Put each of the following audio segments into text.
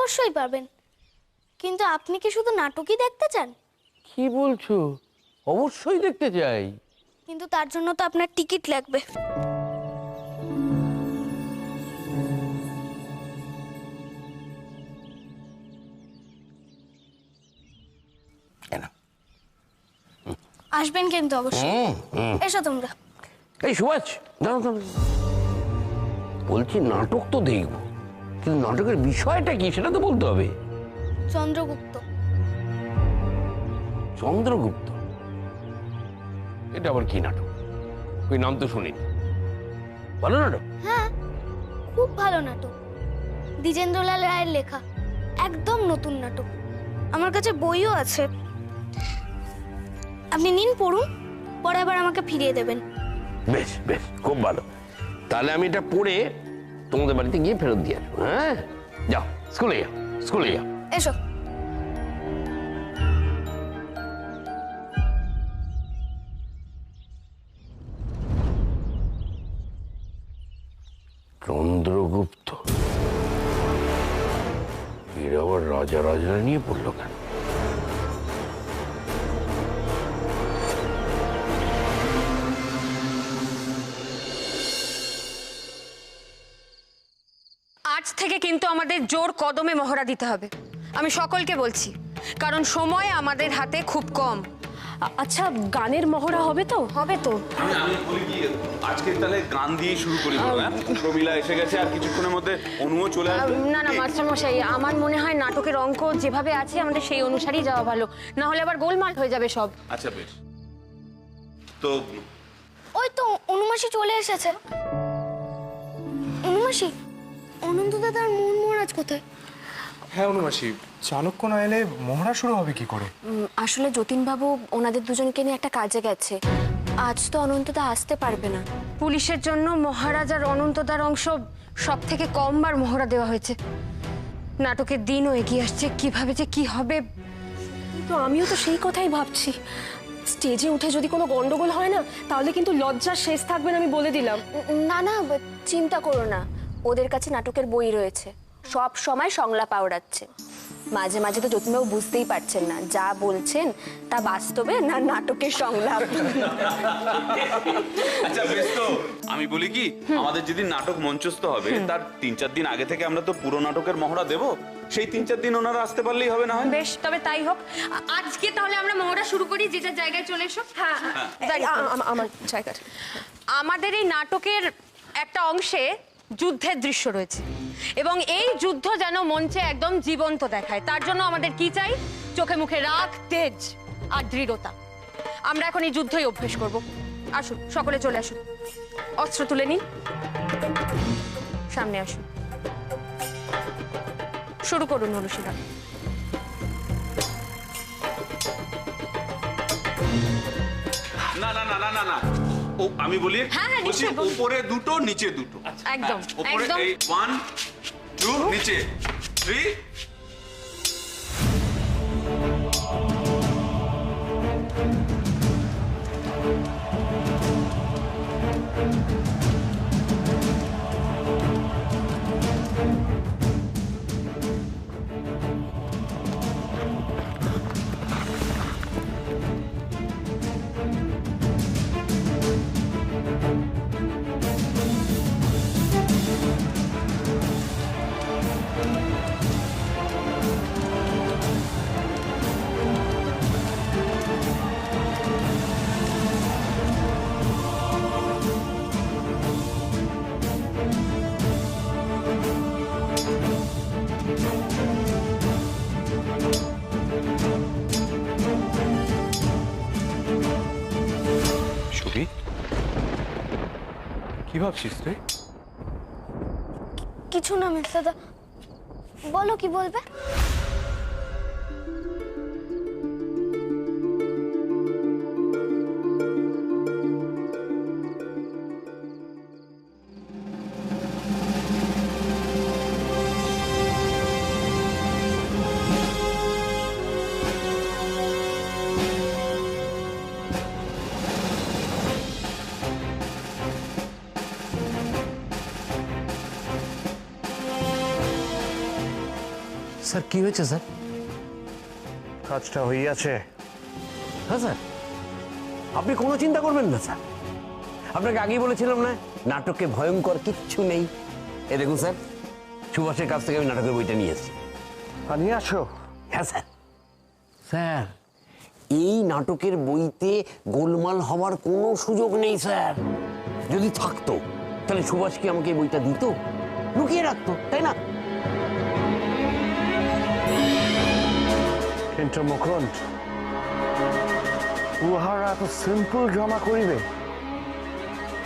অবশ্যই পারবেন, কিন্তু আপনি কি শুধু নাটকই দেখতে চান? কি বলছো? অবশ্যই দেখতে চাই। কিন্তু তার জন্য তো আপনার টিকিট লাগবে। আসবেন কিন্তু অবশ্যই। এসো তোমরা। এই সুভাষ, দাঁড়াও দাঁড়াও। বলছি নাটক তো দেখবো, কিন্তু নাটকের বিষয়টা কি সেটা তো বলতে হবে। চন্দ্রগুপ্ত। চন্দ্রগুপ্ত? এটা আবার কি নাটক? ওই নাম তো শুনিনি। ভালো নাটক? হ্যাঁ, খুব ভালো নাটক। দ্বিজেন্দ্রলাল রায়ের লেখা, একদম নতুন নাটক। আমার কাছে বইও আছে, আপনি নিন, পড়ুন, পরে আবার আমাকে ফিরিয়ে দেবেন। বেশ বেশ, খুব ভালো। তাহলে আমি এটা পড়ে তোমাদের বাড়িতে গিয়ে ফেরত দিয়ে আসবো। হ্যাঁ, যাও স্কুলে যাও, স্কুলে যাও। এসো। চন্দ্রগুপ্ত এর আবার রাজা রাজা নিয়ে পড়লো কেন? আজ থেকে কিন্তু আমাদের জোর কদমে মহড়া দিতে হবে, আমি সকলকে বলছি, কারণ সময় আমাদের হাতে খুব কম। আচ্ছা, গানের মহড়া হবে তো? হবে তো। আমি বলি কি, আজকে তাহলে গান দিয়ে শুরু করি। প্রমিলা এসে গেছে, আর কিছুক্ষণের মধ্যে অনুও চলে আসবে। না না মাস্টারমশাই, আমার মনে হয় নাটকের অঙ্ক যেভাবে আছে আমাদের সেই অনুসারেই যাওয়া ভালো, না হলে আবার গোলমাল হয়ে যাবে সব। আচ্ছা বেশ, তো ওই তো অনুমাসী চলে এসেছে। অনুমাসী, অনন্ত দাদার মন মহারাজ কোথায়? হ্যাঁ অনুমাসী, চাণক্য না এলে মহড়া শুরু হবে কি করে? আসলে যতীনবাবু ওনাদের দুজনকে নিয়ে একটা কাজে গেছে, আজ তো অনন্তদা আসতে পারবে না। পুলিশের জন্য মহারাজ আর অনন্তদার অংশ সব থেকে কম বার মহড়া দেওয়া হয়েছে। নাটকের দিনও এগিয়ে আসছে, কিভাবে যে কি হবে। তো আমিও তো সেই কথাই ভাবছি, স্টেজে উঠে যদি কোনো গন্ডগোল হয় না, তাহলে কিন্তু লজ্জার শেষ থাকবে না, আমি বলে দিলাম। না না, চিন্তা করো না, ওদের কাছে নাটকের বই রয়েছে, সব সময় সংলাপ আওড়াচ্ছে। মাঝে মাঝে তো যতীনবাবু বুঝতেই পারছেন না যা বলছেন তা বাস্তবে না নাটকের সংলাপ। আচ্ছা বেশ, তো আমি বলি কি, আমাদের যেদিন নাটক মঞ্চস্থ হবে তার 3-4 দিন আগে থেকে আমরা তো পুরো নাটকের মহড়া দেব, সেই 3-4 দিন ওনারা আসতে পারলেই হবে, না হয়? বেশ, তবে তাই হোক। আজকে তাহলে আমরা মহড়া শুরু করি, যেটা জায়গায় চলে এসো। হ্যাঁ, আমার জায়গাটা। আমাদের এই নাটকের একটা অংশে যুদ্ধের দৃশ্য রয়েছে, এবং এই যুদ্ধ যেন মঞ্চে একদম জীবন্ত দেখায়, তার জন্য আমাদের কি চাই? চোখে মুখে রাগ, তেজ আর দৃঢ়তা। আমরা এখন এই যুদ্ধই অভ্যেস করব। আসুন, সকলে চলে আসুন, অস্ত্র তুলে নিন, সামনে আসুন, শুরু করুন অনুশীলন। না না না না না না, ও আমি বলি, হ্যাঁ, হ্যাঁ, বলছি নিশ্চয়ই বলুন। উপরে দুটো নিচে দুটো। একদম, উপরে একদম। এই 1 2 নিচে 3। সুবি, কি ভাবছিস তুই? কিছু না দাদা, বলো কি বলবে। স্যার কি হয়েছে স্যার? কাজটা হইয়াছে। হ্যাঁ স্যার, আপনি কোনো চিন্তা করবেন না স্যার। আপনাকে আগেই বলেছিলাম না, নাটকে ভয়ঙ্কর কিচ্ছু নেই। এ দেখুন স্যার, সুভাষের কাছ থেকে আমি নাটকের বইটা নিয়ে এসেছি। নিয়ে আসো। হ্যাঁ স্যার। স্যার, এই নাটকের বইতে গোলমাল হওয়ার কোনো সুযোগ নেই স্যার। যদি থাকতো তাহলে সুভাষ কি আমাকে এই বইটা দিত? লুকিয়ে রাখতো, তাই না? কিন্তু মুকুন্দ, উহারা এত সিম্পল ড্রামা করিবে?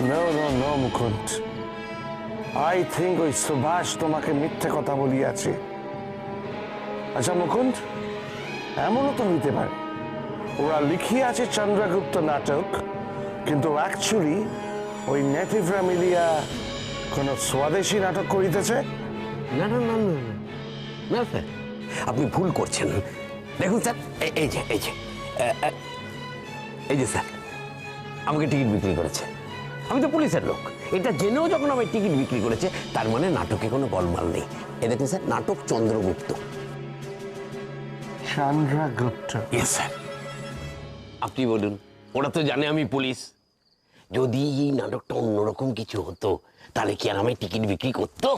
No no no Mukunda, I think ওই সুভাষ তোমাকে মিথ্যে কথা বলিয়াছে। আচ্ছা মুকুন্দ, এমনও তো হইতে পারে ওরা লিখিয়াছে চন্দ্রগুপ্ত নাটক, কিন্তু অ্যাকচুয়ালি ওই নেটিভরা মিলিয়া কোন স্বদেশী নাটক করিতেছে। না না না না না স্যার, আপনি ভুল করছেন। দেখুন স্যার, এই যে এই যে স্যার, আমাকে টিকিট বিক্রি করেছে। আমি তো পুলিশের লোক, এটা জেনেও যখন আমি টিকিট বিক্রি করেছে, তার মানে নাটকে কোনো গোলমাল নেই। এই দেখুন স্যার, নাটক চন্দ্রগুপ্ত। চন্দ্রগুপ্ত? Yes sir. আপনি বলুন, ওরা তো জানে আমি পুলিশ। যদি এই নাটকটা অন্যরকম কিছু হতো, তাহলে কি আর আমি টিকিট বিক্রি করতো?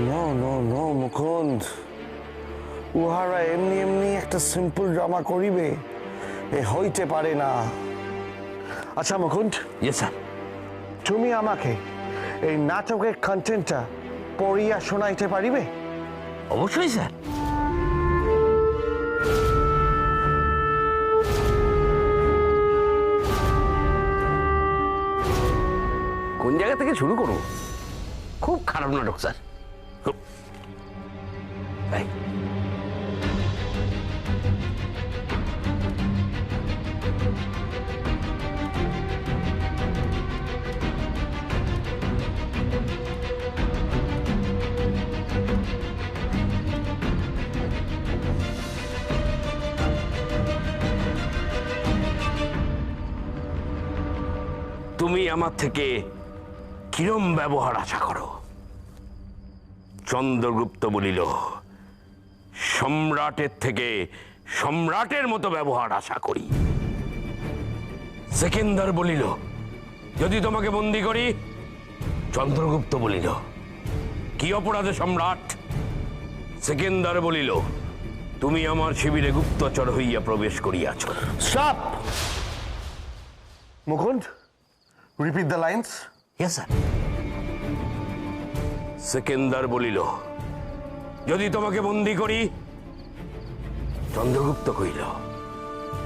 নো নো নো মুকুন্দ, উহারা এমনি এমনি একটা সিম্পল ড্রামা করিবে এ হইতে পারে না। আচ্ছা মুকুন্দ, ইয়েস স্যার। তুমি আমাকে এই নাটকের কন্টেন্টটা পড়িয়া শোনাইতে পারিবে? অবশ্যই স্যার। কোন জায়গা থেকে শুরু করবো? খুব খারাপ নাটক স্যার। তাই তুমি আমার থেকে কিরম ব্যবহার আশা করো? চন্দ্রগুপ্ত বলিল, সম্রাটের থেকে সম্রাটের মতো ব্যবহার আশা করি। সেকেন্দার বলিল, যদি তোমাকে বন্দি করি। চন্দ্রগুপ্ত বলিল, কি অপরাধে সম্রাট? সেকেন্দার বলিল, তুমি আমার শিবিরে গুপ্তচর হইয়া প্রবেশ করিয়াছ। Stop Mukunda, repeat the lines. Yes sir. Sekendar বলিল, যদি তোমাকে বন্দি করি। চন্দ্রগুপ্ত কইল,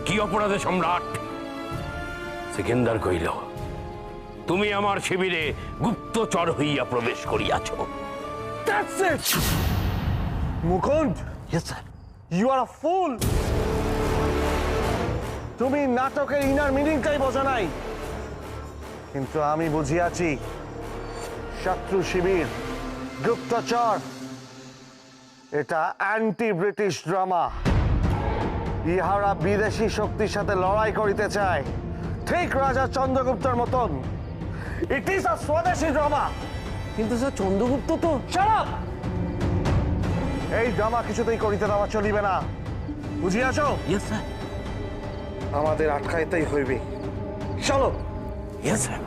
কি অপরাধে সম্রাট? সেকেন্দার কইল, তুমি আমার শিবিরে গুপ্তচর হইয়া প্রবেশ করিয়াছ। That's it Mukunda. Yes sir. You are a fool. তুমি নাটকের ইনার মিনিংটাই বোঝো নাই, কিন্তু আমি বুঝিয়াছি। শত্রু শিবির, গুপ্তচর, এটা অ্যান্টি ব্রিটিশ ড্রামা। ইহারা বিদেশি শক্তির সাথে লড়াই করিতে চায়, ঠিক রাজা চন্দ্রগুপ্তর মতন। It is a swadeshi drama. কিন্তু স্যার, চন্দ্রগুপ্ত তো। Shut up! এই ড্রামা কিছুতেই করিতে দেওয়া চলিবে না, বুঝিয়াছ? Yes sir. আমাদের আটকাইতেই হইবে। চলো। Yes sir.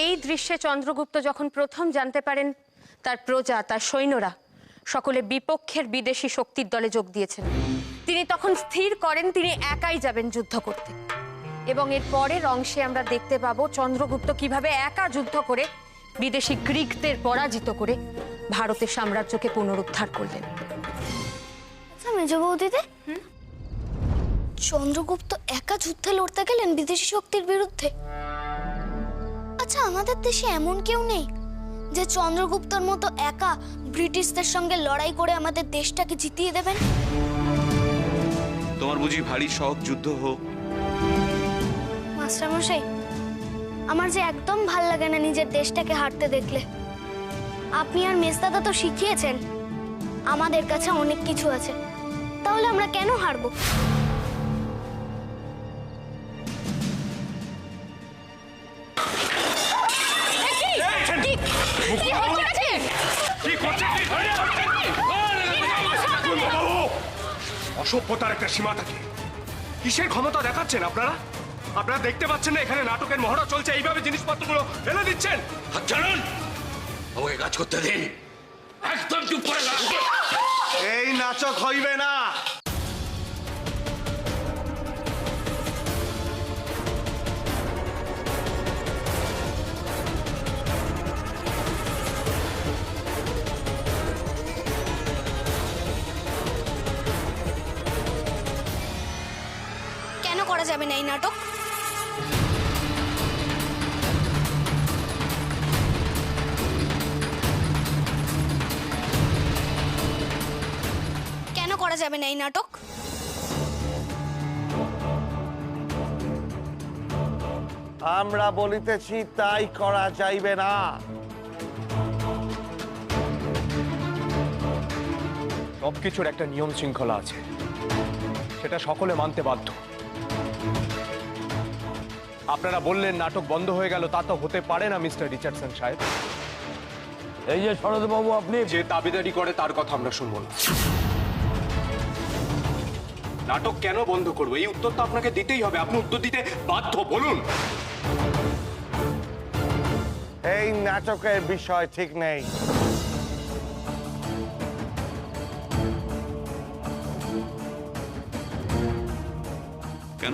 এই দৃশ্যে চন্দ্রগুপ্ত যখন প্রথম জানতে পারেন তার প্রজা, তার সৈন্যরা সকলে বিপক্ষের বিদেশি শক্তির দলে যোগ দিয়েছেন, তিনি তখন স্থির করেন তিনি একাই যাবেন যুদ্ধ করতে। এবং এর পরের অংশে আমরা দেখতে পাবো চন্দ্রগুপ্ত কিভাবে একা যুদ্ধ করে বিদেশি গ্রিকদের পরাজিত করে ভারতের সাম্রাজ্যকে পুনরুদ্ধার করলেন। আচ্ছা মেজ বৌদিতে, চন্দ্রগুপ্ত একা যুদ্ধে লড়তে গেলেন বিদেশি শক্তির বিরুদ্ধে? আচ্ছা, আমাদের দেশে এমন কেউ নেই যে চন্দ্রগুপ্তর মতো একা ব্রিটিশদের সঙ্গে লড়াই করে আমাদের দেশটাকে জিতিয়ে দেবেন? তোমার বুঝি ভারী শখ যুদ্ধ হোক? মাস্টারমশাই, আমার যে একদম ভাল লাগে না নিজের দেশটাকে হারতে দেখলে। আপনি আর মেজদাদা তো শিখিয়েছেন আমাদের কাছে অনেক কিছু আছে, তাহলে আমরা কেন হারবো? অসভ্যতার একটা সীমা থাকে। কিসের ক্ষমতা দেখাচ্ছেন আপনারা? আপনারা দেখতে পাচ্ছেন না এখানে নাটকের মহড়া চলছে, এইভাবে জিনিসপত্রগুলো ফেলে দিচ্ছেন? হাত ছাড়ুন, আমাকে কাজ করতে দিন। একদম চুপ করে থাকুন। এই নাটক হইবে না। কেন করা যাবে না এই নাটক? কেন করা যাবে না এই নাটক? আমরা বলিতেছি তাই করা যাইবে না। সবকিছুর একটা নিয়ম শৃঙ্খলা আছে, সেটা সকলে মানতে বাধ্য। আপনারা বললেন নাটক বন্ধ হয়ে গেল, তা তো হতে পারে না মিস্টার রিচার্ডসন সাহেব। এই যে শরৎবাবু, আপনি যে দাবিদারি করে তার কথা আমরা শুনবো না। নাটক কেন বন্ধ করবো এই উত্তর তো আপনাকে দিতেই হবে। আপনি উত্তর দিতে বাধ্য, বলুন। এই নাটকের বিষয় ঠিক নেই। কেন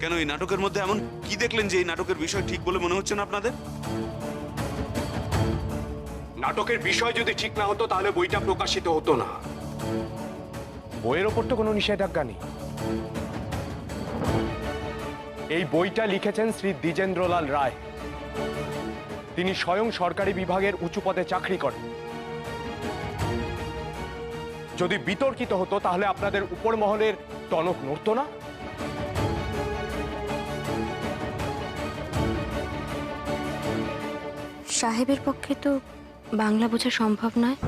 কেন এই নাটকের মধ্যে এমন কি দেখলেন যে এই নাটকের বিষয় ঠিক বলে মনে হচ্ছে না আপনাদের? নাটকের বিষয় যদি ঠিক না হতো তাহলে বইটা প্রকাশিত হতো না। বইয়ের ওপর তো কোনো নিষেধাজ্ঞা নেই। এই বইটা লিখেছেন শ্রী দ্বিজেন্দ্রলাল রায়। তিনি স্বয়ং সরকারি বিভাগের উঁচু পদে চাকরি করেন। যদি বিতর্কিত হতো তাহলে আপনাদের উপর মহলের টনক নড়তো না। সাহেবের পক্ষে তো বাংলা বোঝা সম্ভব নয়,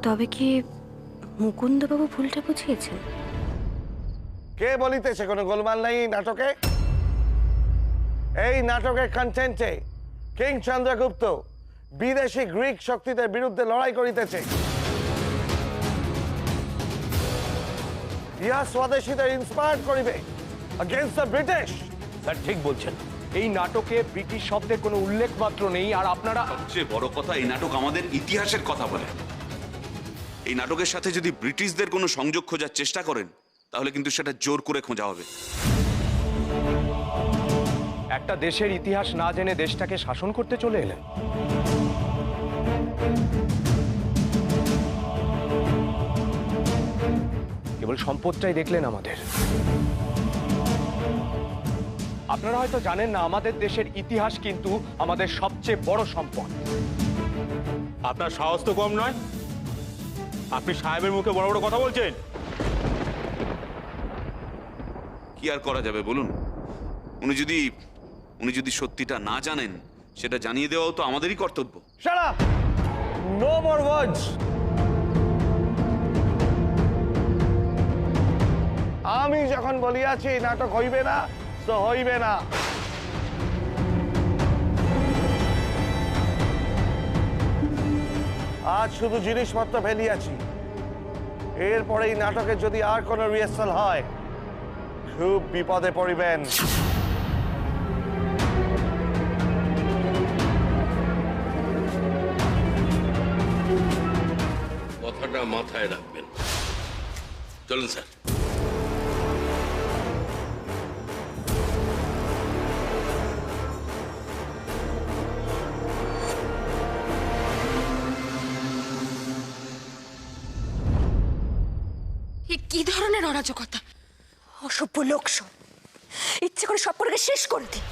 তবে কি মুকুন্দবাবু ভুলটা বুঝিয়েছেন? কে বলিতেছে কোনো গোলমাল নাই এই নাটকে? এই নাটকের কন্টেন্টে কিং চন্দ্রগুপ্ত বিদেশি গ্রিক শক্তিদের বিরুদ্ধে লড়াই করিতেছে। ইহা স্বদেশীদের ইন্সপায়ার করিবে against the ব্রিটিশ। স্যার ঠিক বলছেন। এই নাটকে ব্রিটিশ শব্দের কোনো উল্লেখ মাত্র নেই। আর আপনারা, সবচেয়ে বড় কথা, এই নাটক আমাদের ইতিহাসের কথা বলে। এই নাটকের সাথে যদি ব্রিটিশদের কোনো সংযোগ খোঁজার চেষ্টা করেন তাহলে কিন্তু সেটা জোর করে খোঁজা হবে। একটা দেশের ইতিহাস না জেনে দেশটাকে শাসন করতে চলে এলেন। কেবল সম্পদটাই দেখলেন আমাদের। আপনারা হয়তো জানেন না, আমাদের দেশের ইতিহাস কিন্তু আমাদের সবচেয়ে বড় সম্পদ। আপনার সাহস তো কম নয়। আপনি সাহেবের মুখে বড় বড় কথা বলছেন। কি আর করা যাবে বলুন? উনি যদি সত্যিটা না জানেন সেটা জানিয়ে দেওয়াও তো আমাদেরই কর্তব্য। Shut up! No more words! আমি যখন বলিয়াছি নাটক হইবে না, তো হইবে না। আজ শুধু জিনিসপত্র ফেলিয়াছি, এরপরে এই নাটকের যদি আর কোনো রিহার্সাল হয় খুব বিপদে পড়িবেন। কথাটা মাথায় রাখবেন। চলুন স্যার। কি ধরনের অরাজকতা! অসভ্য লোক সব, ইচ্ছে করে সব করে শেষ করে দিই।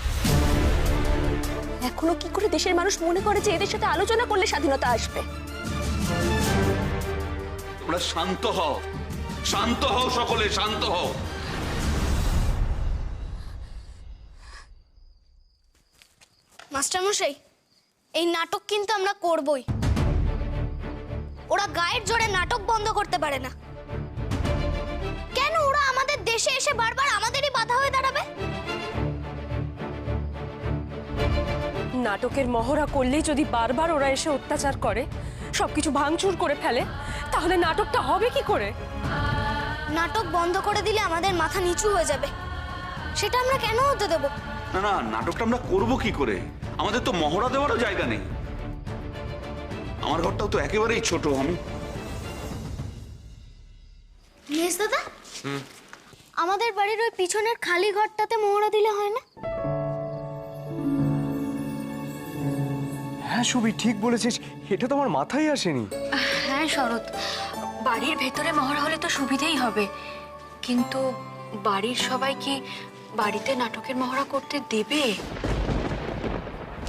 এখনো কি করে দেশের মানুষ মনে করে যে এদের সাথে আলোচনা করলে স্বাধীনতা আসবে? তোমরা শান্ত হও, শান্ত হও, সকলে শান্ত হও। মাস্টারমশাই, এই নাটক কিন্তু আমরা করবই। ওরা গায়ের জোরে নাটক বন্ধ করতে পারে না। কেন ওরা আমাদের দেশে এসে বারবার আমাদেরই বাধা হয়ে দাঁড়াবে? নাটকের মহড়া করলেই যদি বারবার ওরা এসে অত্যাচার করে, সবকিছু ভাঙচুর করে ফেলে, তাহলে নাটকটা হবে কি করে? নাটক বন্ধ করে দিলে আমাদের মাথা নিচু হয়ে যাবে, সেটা আমরা কেন হতে দেব? না না, নাটকটা আমরা করব কি করে? আমাদের তো মহড়া দেওয়ারও জায়গা নেই। আমার ঘরটাও তো একেবারেই ছোট। আমি মেজ দাদা, আমাদের বাড়ির ওই পিছনের খালি ঘরটাতে মোহরা দিলে হয় না? হ্যাঁ সুবি, ঠিক বলেছিস, এটা তো আমার মাথায় আসেনি। হ্যাঁ শরৎ, বাড়ির ভেতরে মহড়া হলে তো সুবিধেই হবে, কিন্তু বাড়ির সবাই কি বাড়িতে নাটকের মহড়া করতে দেবে?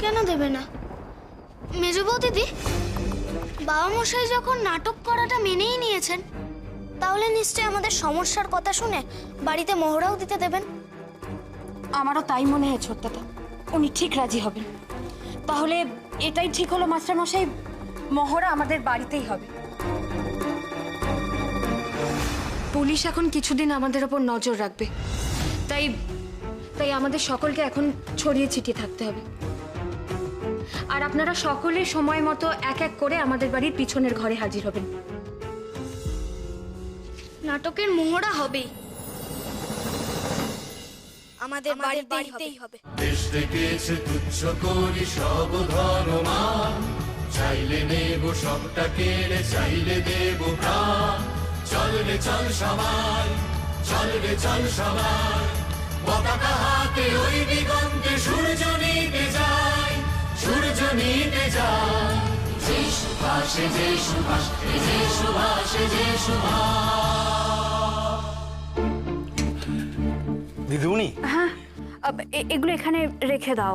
কেন দেবে না? মেজবউ দিদি, বাবা মশাই যখন নাটক করাটা মেনেই নিয়েছেন, তাহলে নিশ্চয়ই আমাদের সমস্যার কথা শুনে বাড়িতে মহড়াও দিতে দেবেন। আমারও তাই মনে হয় ছোট্টটা, উনি ঠিক রাজি হবেন। তাহলে এটাই ঠিক হলো মাস্টারমশাই, মহড়া আমাদের বাড়িতেই হবে। পুলিশ এখন কিছুদিন আমাদের ওপর নজর রাখবে, তাই তাই আমাদের সকলকে এখন ছড়িয়ে ছিটিয়ে থাকতে হবে। আর আপনারা সকলে সময় মতো এক এক করে আমাদের বাড়ির পিছনের ঘরে হাজির হবেন। নাটকের মোহরা হবেই, আমাদের বাড়িতেই হবে। দেশ ডেকেছে তুচ্ছ করি সব ধর্মমান, চাইলে নেব সবটা কেড়ে, চাইলে দেব প্রাণ। চল রে চল সবাই, চল রে চল সবাই, পতাকা হাতে ওই দিগন্তে সূর্য নিতে যায়, সূর্য নিতে যায়। যে সুভাষে যে সুভাষ, যে সুভাষে যে সুভাষ। দিদিমণি, হ্যাঁ, এগুলো এখানে রেখে দাও,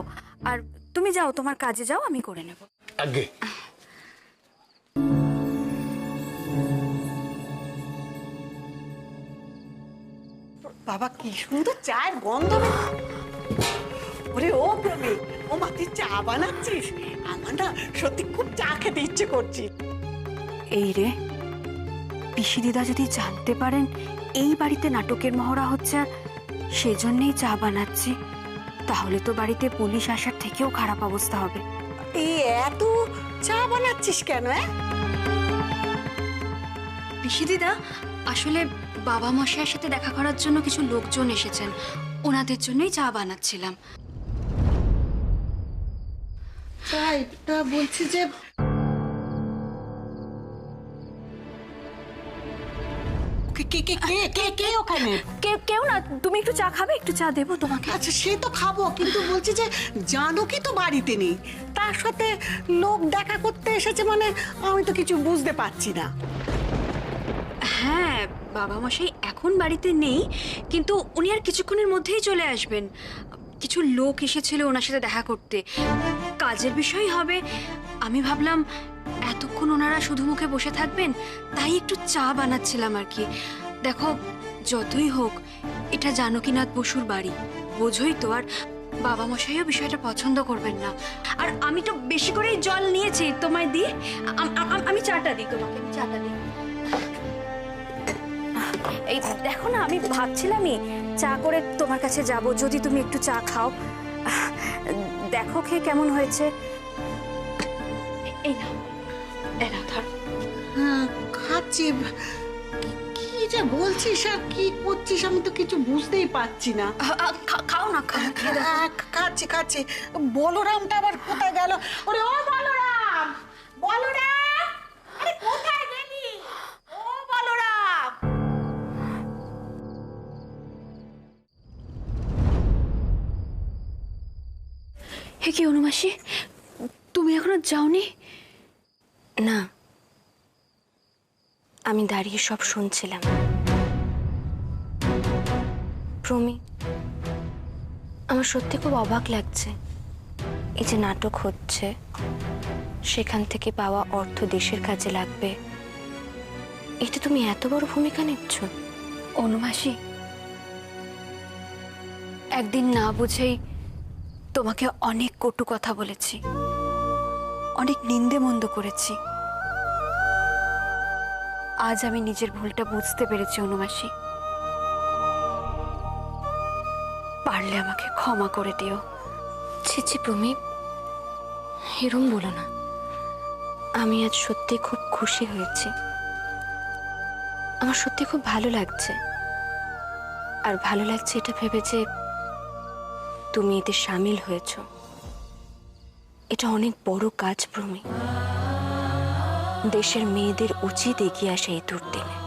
আর তুমি যাও, তোমার কাজে যাও, আমি করে নেব। আগে বাবা কি সুন্দর চায়ের গন্ধ! ওরে ও প্রবি, ও মা তুই চা বানাচ্ছিস? আমার না সত্যি খুব চা খেতে ইচ্ছে করছি। এই রে, পিসি দিদা যদি জানতে পারেন এই বাড়িতে নাটকের মহড়া হচ্ছে আর সেজন্যই চা বানাচ্ছি, তাহলে তো বাড়িতে পুলিশ আসার থেকেও খারাপ অবস্থা হবে। এই এত চা বানাচ্ছিস কেন? পিসি দিদা, আসলে বাবা মশাইয়ের সাথে দেখা করার জন্য কিছু লোকজন এসেছেন, ওনাদের জন্যই চা বানাচ্ছিলাম। তাই তা বলছি যে কে ওখানে? কেউ না, তুমি একটু চা খাবে? একটু চা দেবো তোমাকে? আচ্ছা সে তো খাবো, কিন্তু বলছি যে জানকী তো বাড়িতে নেই, তার সাথে লোক দেখা করতে এসেছে মানে আমি তো কিছু বুঝতে পারছি না। হ্যাঁ, বাবা মশাই এখন বাড়িতে নেই, কিন্তু উনি আর কিছুক্ষণের মধ্যেই চলে আসবেন। কিছু লোক এসেছিল ওনার সাথে দেখা করতে, কাজের বিষয় হবে। আমি ভাবলাম এতক্ষণ ওনারা শুধু মুখে বসে থাকবেন, তাই একটু চা বানাচ্ছিলাম আর কি। দেখো, যতই হোক এটা জানকীনাথ বসুর বাড়ি, বোঝোই তো, আর বাবা মশাইও বিষয়টা পছন্দ করবেন না। আর আমি তো বেশি করেই জল নিয়েছি, তোমায় দিই? আমি চাটা দিই তোমাকে, চাটা দিই। এই দেখো না, আমি ভাবছিলামই চা করে তোমার কাছে যাব, যদি তুমি একটু চা খাও। দেখো খেয়ে কেমন হয়েছে। এই নাও, ধর। হ্যাঁ খাচ্ছি, কি যে বলছিস আর কি করছিস আমি তো কিছু বুঝতেই পারছি না। খাও না, খাচ্ছি খাচ্ছি। বলরামটা আবার কোথায় গেল? ওরে ও বলরাম, বলরাম, আরে কোথায় গেলি? ও বলরাম! হে কি অনুমাসী, তুমি এখনো যাওনি? না, আমি দাঁড়িয়ে সব শুনছিলাম। প্রমি, আমার সত্যি খুব অবাক লাগছে। এই যে নাটক হচ্ছে, সেখান থেকে পাওয়া অর্থ দেশের কাজে লাগবে, এতে তুমি এত বড় ভূমিকা নিচ্ছ। অনুমাসী, একদিন না বুঝেই তোমাকে অনেক কটু কথা বলেছি, অনেক নিন্দে মন্দ করেছি। আজ আমি নিজের ভুলটা বুঝতে পেরেছি অনুমাসী, পারলে আমাকে ক্ষমা করে দিও। ছি ছি প্রমি, এরম বলো না। আমি আজ সত্যি খুব খুশি হয়েছি আমার সত্যি খুব ভালো লাগছে। আর ভালো লাগছে এটা ভেবে যে তুমি এতে সামিল হয়েছ। এটা অনেক বড় কাজ প্রমি। দেশের মেয়েদের উচিত এগিয়ে আসে এই দুর্দিনে।